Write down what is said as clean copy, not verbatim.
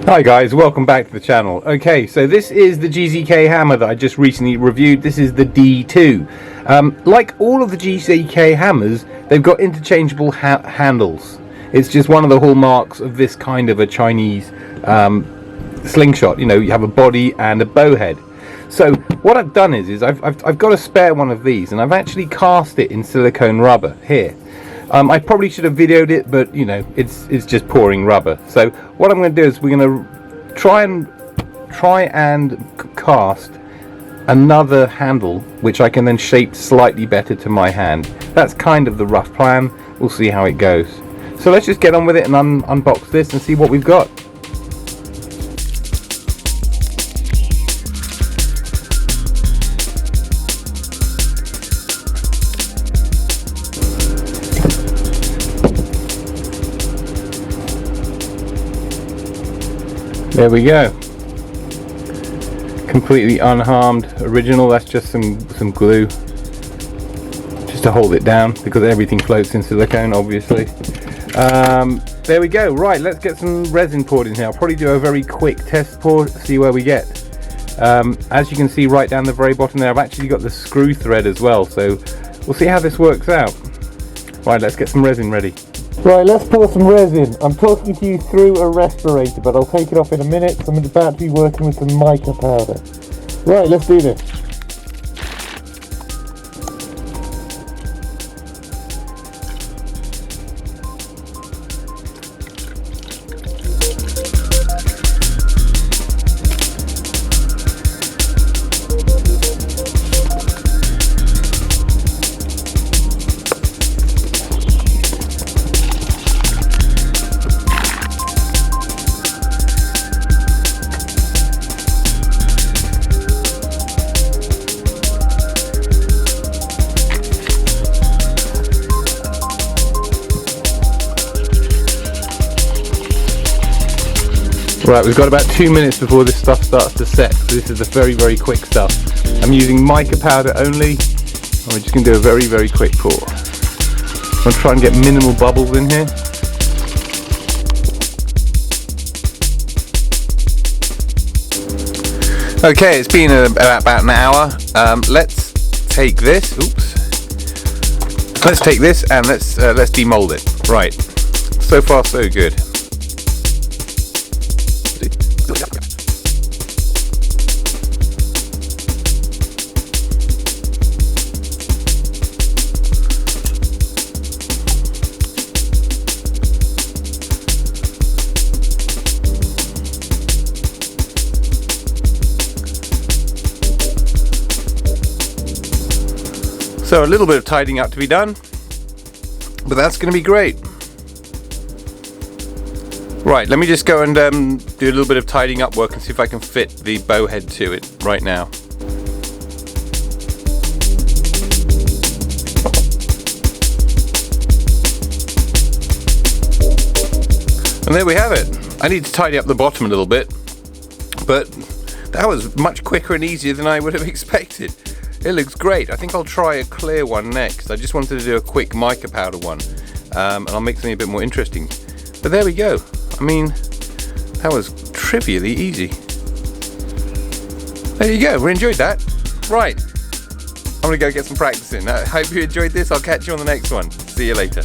Hi guys, welcome back to the channel. Okay, so this is the GZK hammer that I just recently reviewed. This is the D2. Like all of the GZK hammers, they've got interchangeable handles. It's just one of the hallmarks of this kind of a Chinese slingshot. You know, you have a body and a bow head. So what I've done is I've got a spare one of these, and I've actually cast it in silicone rubber here. I probably should have videoed it, but you know, it's just pouring rubber. So what I'm going to do is we're going to try and cast another handle, which I can then shape slightly better to my hand. That's kind of the rough plan. We'll see how it goes. So let's just get on with it and unbox this and see what we've got. There we go. Completely unharmed original. That's just some glue just to hold it down, because everything floats in silicone, obviously. There we go. Right, let's get some resin poured in here. I'll probably do a very quick test pour, see where we get. As you can see right down the very bottom there, I've actually got the screw thread as well, so we'll see how this works out. Right, let's get some resin ready. Right, let's pour some resin. I'm talking to you through a respirator, but I'll take it off in a minute. So I'm about to be working with some mica powder. Right, let's do this. Right, we've got about 2 minutes before this stuff starts to set, so this is the very quick stuff. I'm using mica powder only, and we're just going to do a very quick pour. I'm going to try and get minimal bubbles in here. Okay, it's been about an hour. Let's take this, let's take this and let's demold it. Right, so far so good. So a little bit of tidying up to be done, but that's going to be great. Right, let me just go and do a little bit of tidying up work and see if I can fit the bow head to it right now. And there we have it. I need to tidy up the bottom a little bit, but that was much quicker and easier than I would have expected. It looks great. I think I'll try a clear one next. I just wanted to do a quick mica powder one, and I'll make something a bit more interesting. But there we go. I mean, that was trivially easy. There you go. We enjoyed that. Right. I'm gonna go get some practice in. I hope you enjoyed this. I'll catch you on the next one. See you later.